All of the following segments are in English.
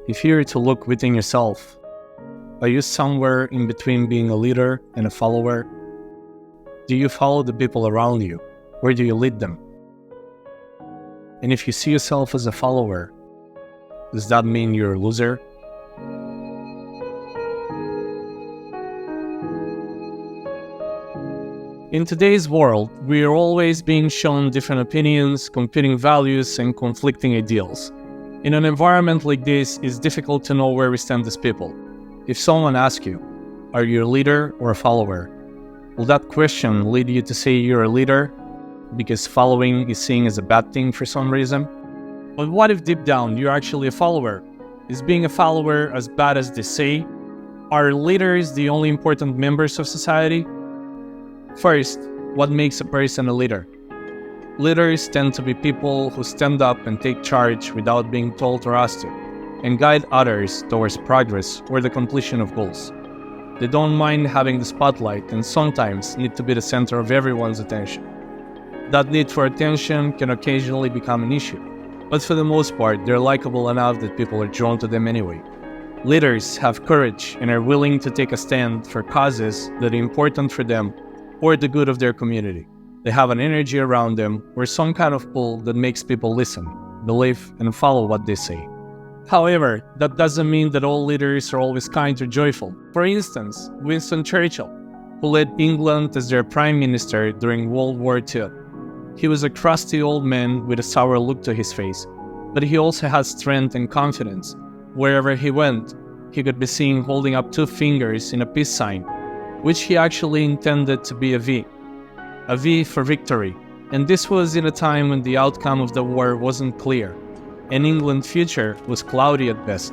If you were to look within yourself, are you somewhere in between being a leader and a follower? Do you follow the people around you, or do you lead them? And if you see yourself as a follower, does that mean you're a loser? In today's world, we are always being shown different opinions, competing values, and conflicting ideals. In an environment like this, it's difficult to know where we stand as people. If someone asks you, are you a leader or a follower? Will that question lead you to say you're a leader because following is seen as a bad thing for some reason? But what if deep down you're actually a follower? Is being a follower as bad as they say? Are leaders the only important members of society? First, what makes a person a leader? Leaders tend to be people who stand up and take charge without being told or asked to, and guide others towards progress or the completion of goals. They don't mind having the spotlight and sometimes need to be the center of everyone's attention. That need for attention can occasionally become an issue, but for the most part, they're likable enough that people are drawn to them anyway. Leaders have courage and are willing to take a stand for causes that are important for them or the good of their community. They have an energy around them or some kind of pull that makes people listen, believe, and follow what they say. However, that doesn't mean that all leaders are always kind or joyful. For instance, Winston Churchill, who led England as their prime minister during World War II. He was a crusty old man with a sour look to his face, but he also had strength and confidence. Wherever he went, he could be seen holding up 2 fingers in a peace sign, which he actually intended to be a V for victory. And this was in a time when the outcome of the war wasn't clear, and England's future was cloudy at best.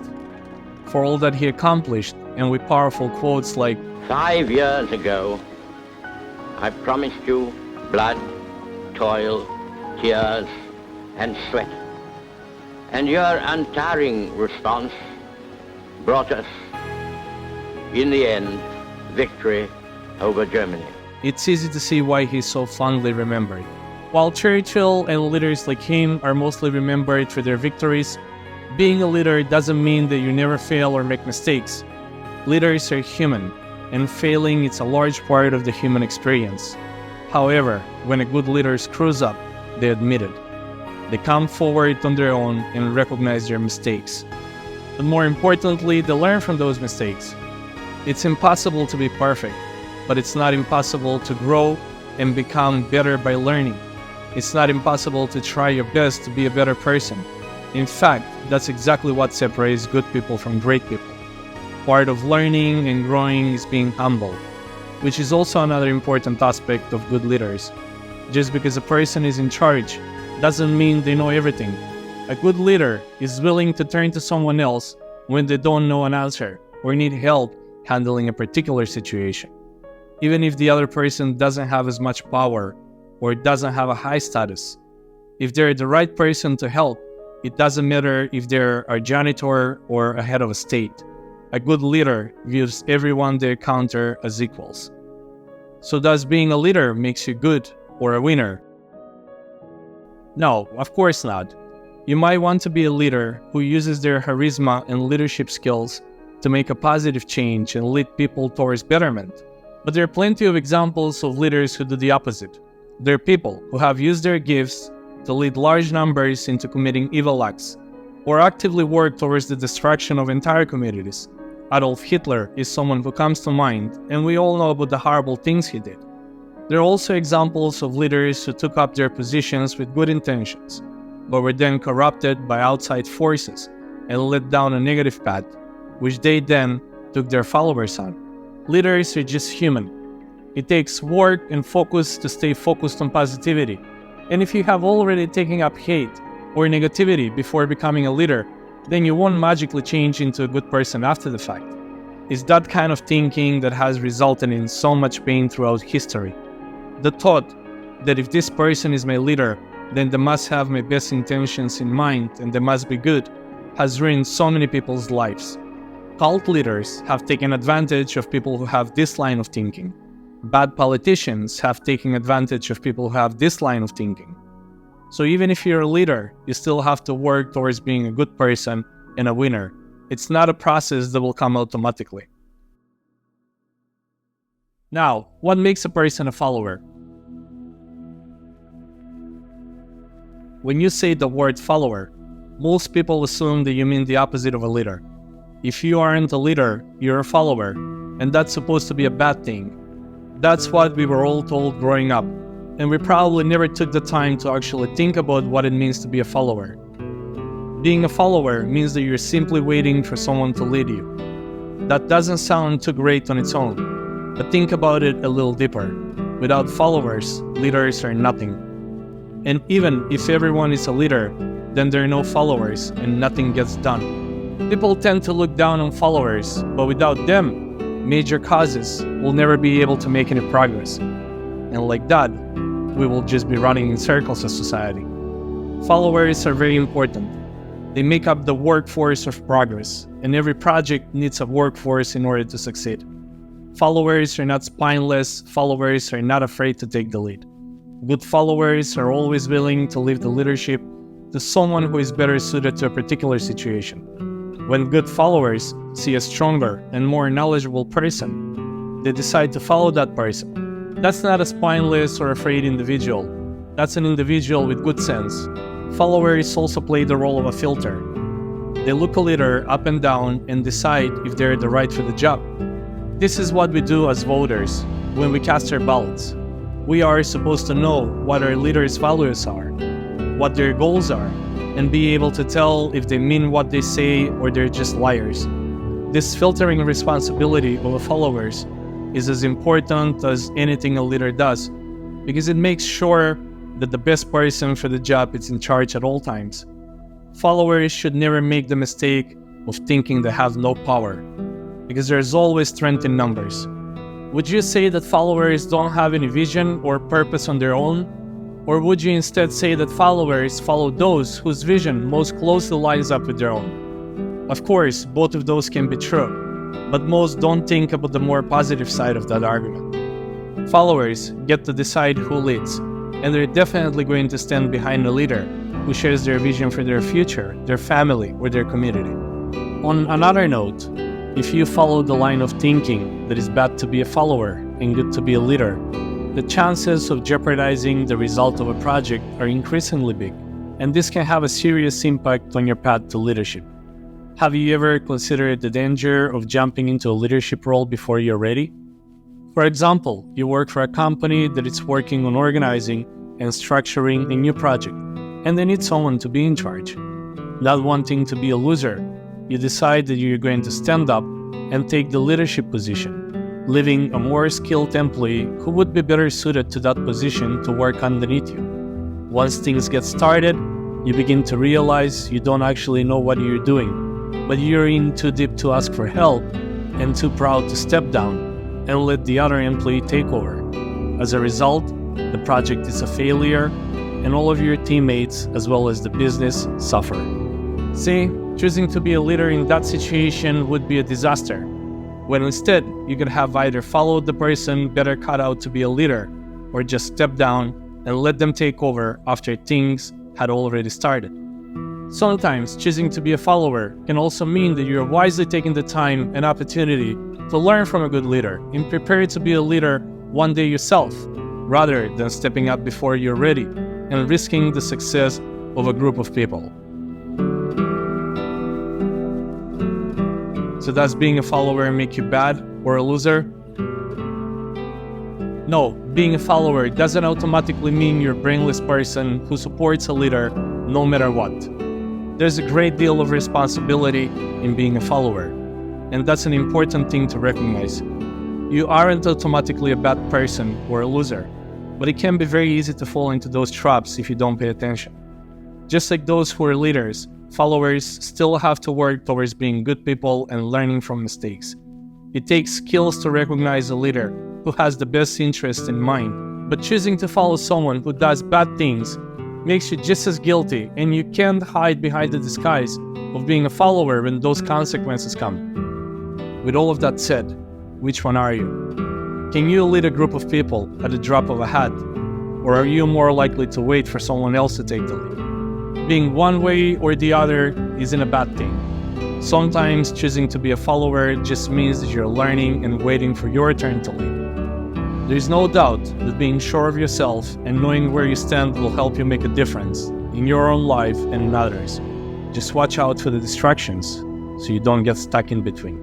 For all that he accomplished, and with powerful quotes like, 5 years ago, I promised you blood, toil, tears, and sweat. And your untiring response brought us, in the end, victory over Germany. It's easy to see why he's so fondly remembered. While Churchill and leaders like him are mostly remembered for their victories, being a leader doesn't mean that you never fail or make mistakes. Leaders are human, and failing is a large part of the human experience. However, when a good leader screws up, they admit it. They come forward on their own and recognize their mistakes. But more importantly, they learn from those mistakes. It's impossible to be perfect, but it's not impossible to grow and become better by learning. It's not impossible to try your best to be a better person. In fact, that's exactly what separates good people from great people. Part of learning and growing is being humble, which is also another important aspect of good leaders. Just because a person is in charge doesn't mean they know everything. A good leader is willing to turn to someone else when they don't know an answer or need help handling a particular situation, even if the other person doesn't have as much power or doesn't have a high status. If they're the right person to help, it doesn't matter if they're a janitor or a head of a state. A good leader views everyone they encounter as equals. So does being a leader makes you good or a winner? No, of course not. You might want to be a leader who uses their charisma and leadership skills to make a positive change and lead people towards betterment. But there are plenty of examples of leaders who do the opposite. They're people who have used their gifts to lead large numbers into committing evil acts, or actively work towards the destruction of entire communities. Adolf Hitler is someone who comes to mind, and we all know about the horrible things he did. There are also examples of leaders who took up their positions with good intentions, but were then corrupted by outside forces and led down a negative path, which they then took their followers on. Leaders are just human. It takes work and focus to stay focused on positivity. And if you have already taken up hate or negativity before becoming a leader, then you won't magically change into a good person after the fact. It's that kind of thinking that has resulted in so much pain throughout history. The thought that if this person is my leader, then they must have my best intentions in mind and they must be good, has ruined so many people's lives. Cult leaders have taken advantage of people who have this line of thinking. Bad politicians have taken advantage of people who have this line of thinking. So even if you're a leader, you still have to work towards being a good person and a winner, It's not a process that will come automatically. Now, what makes a person a follower? When you say the word follower, most people assume that you mean the opposite of a leader. If you aren't a leader, you're a follower, and that's supposed to be a bad thing. That's what we were all told growing up, and we probably never took the time to actually think about what it means to be a follower. Being a follower means that you're simply waiting for someone to lead you. That doesn't sound too great on its own, but think about it a little deeper. Without followers, leaders are nothing. And even if everyone is a leader, then there are no followers and nothing gets done. People tend to look down on followers, but without them, major causes will never be able to make any progress. And like that, we will just be running in circles as society. Followers are very important. They make up the workforce of progress, and every project needs a workforce in order to succeed. Followers are not spineless, followers are not afraid to take the lead. Good followers are always willing to leave the leadership to someone who is better suited to a particular situation. When good followers see a stronger and more knowledgeable person, they decide to follow that person. That's not a spineless or afraid individual. That's an individual with good sense. Followers also play the role of a filter. They look a leader up and down and decide if they're the right for the job. This is what we do as voters when we cast our ballots. We are supposed to know what our leaders' values are, what their goals are, and be able to tell if they mean what they say or they're just liars. This filtering responsibility of followers is as important as anything a leader does, because it makes sure that the best person for the job is in charge at all times. Followers should never make the mistake of thinking they have no power, because there's always strength in numbers. Would you say that followers don't have any vision or purpose on their own? Or would you instead say that followers follow those whose vision most closely lines up with their own? Of course, both of those can be true, but most don't think about the more positive side of that argument. Followers get to decide who leads, and they're definitely going to stand behind a leader who shares their vision for their future, their family, or their community. On another note, if you follow the line of thinking that it's bad to be a follower and good to be a leader, the chances of jeopardizing the result of a project are increasingly big, and this can have a serious impact on your path to leadership. Have you ever considered the danger of jumping into a leadership role before you're ready? For example, you work for a company that is working on organizing and structuring a new project, and they need someone to be in charge. Not wanting to be a loser, you decide that you're going to stand up and take the leadership position, leaving a more skilled employee who would be better suited to that position to work underneath you. Once things get started, you begin to realize you don't actually know what you're doing, but you're in too deep to ask for help and too proud to step down and let the other employee take over. As a result, the project is a failure, and all of your teammates, as well as the business, suffer. See, choosing to be a leader in that situation would be a disaster, when instead you could have either followed the person better cut out to be a leader, or just step down and let them take over after things had already started. Sometimes choosing to be a follower can also mean that you're wisely taking the time and opportunity to learn from a good leader and prepare to be a leader one day yourself, rather than stepping up before you're ready and risking the success of a group of people. So does being a follower make you bad or a loser? No, being a follower doesn't automatically mean you're a brainless person who supports a leader no matter what. There's a great deal of responsibility in being a follower, and that's an important thing to recognize. You aren't automatically a bad person or a loser, but it can be very easy to fall into those traps if you don't pay attention. Just like those who are leaders, followers still have to work towards being good people and learning from mistakes. It takes skills to recognize a leader who has the best interest in mind, but choosing to follow someone who does bad things makes you just as guilty, and you can't hide behind the disguise of being a follower when those consequences come. With all of that said, which one are you? Can you lead a group of people at the drop of a hat, or are you more likely to wait for someone else to take the lead? Being one way or the other isn't a bad thing. Sometimes choosing to be a follower just means you're learning and waiting for your turn to lead. There is no doubt that being sure of yourself and knowing where you stand will help you make a difference in your own life and in others. Just watch out for the distractions so you don't get stuck in between.